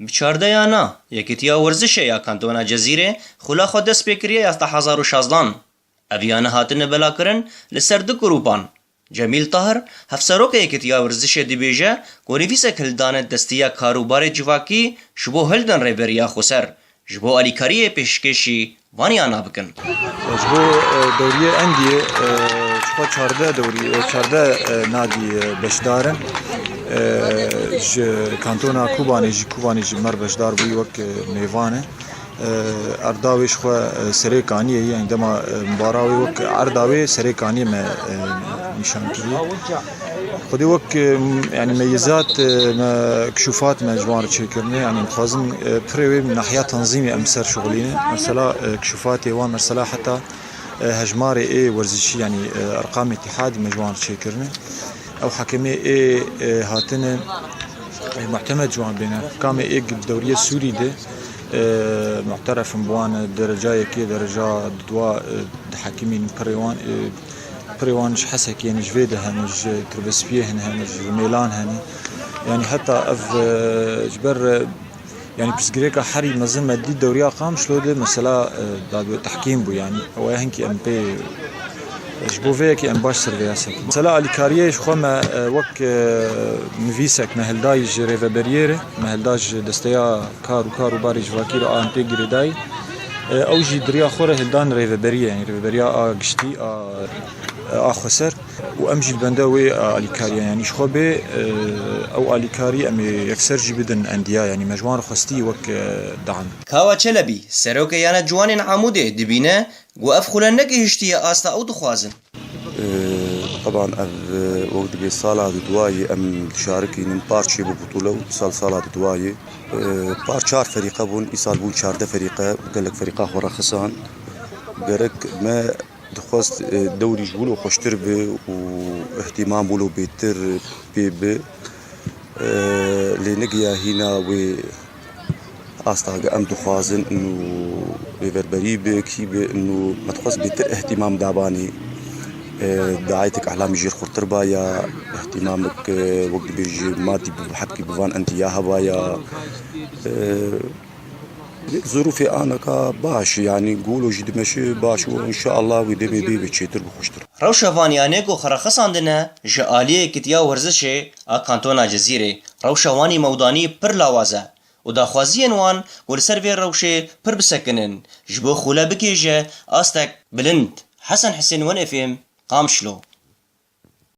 بچاردەیانە یەکێتیا وەرزشە یا کانتۆنا جەزیرێ خولا خۆ دەست پێکریە یاستا 2016 ئەڤیانە هاتنە بەلاکردن لەسەر دو گروپان. جەمیل تاهر هەفسەرۆکە یەکێتیا وەرزشێ دەبێژە گۆنیڤیسێک هەلدانە دەستیە کاروبارێ جیواکی ji bo hildin rêveriya xweser ji bo alîkariyê pêşkêşî vaniya bikin. Ji bo dewriyê Endiyê çixwe çarde nadî beşdarin ji kantona Kubanê jî mer beşdar bûî wek mêvan e. Erda wê ji xwe serêkaniyê yani dema mbara wê wek erda wê serêkaniyê me nîşan kiriye. Xwedê wek yani meyizat me kişûfat me ji wan re çêkirine yani dixwazim pirê wê nahiya tanzîmê em ser şixulîne. Mesela kişûfatê wan mesela heta hejmarê ê werzîşî yani erqam îtîhadî me ji wan re çêkirine. Ew hekimê ê hatine muhtemed ji wan bêne. Kamê ê dewriya Sûrî de معترفم بوان درجه یکی درجه دوا حکیمین پریوانش حسک یعنی جویده هنج تربسپیه هنج میلان هنی یعنی حتی اف جبر يعني بسجريكا حري مازال مدي دوريا قام شلوده مثلا داد تحكيم بو يعني هو هنكي ام بي جبوفيكي ام باش سيرفياسك مثلا اليكاريه شخوما وك نفيسك مهلداج ريفابريير مهلداج دستيا كارو باري جواكير ام بي غريداي او جي دريا خوره هلدان ريفابريه يعني ريفابريا قشتي خسر وامجي البنداوي اليكاريه يعني شخوبه او اليكاري ام يكسر جي بدن انديا يعني مجوان خستي وك دعم كاوا چلبي سروكه يانا جوانين عموده دبينه وقف خلانك هشتي استا او دخوازن طبعا وقت بالصالة دواي ام شاركين بارشي ببطولة صالة دواي بارشار فريقه بون ايصال بون شارده فريقه وقال لك فريقه خورا خسان قالك ما دخواست دوري جولو خوشتر به واهتمام بولو بيتر بي لنقيا هنا و أستاق أم دخوازن إنه ريفربري بكي إنه ما تخص بيتر اهتمام داباني دعايتك أحلام جير خطر بايا اهتمامك وقت بيجي مادي بحبكي بفان أنت ياها بايا ظروفي أنا كباش يعني قولوا جد ماشي باش وإن شاء الله ودمي بي بتشتر بخشتر روشا وانيانه کو خرخصاندنه جاليه کتیا ورزشه ا کانتونا جزیره روشا وانی مودانی پر لاوازه و دا خوازین وان ول سرویر روشه پر بسکنن جبو خولا بکیجه استک بلند حسن حسین ون افم قامشلو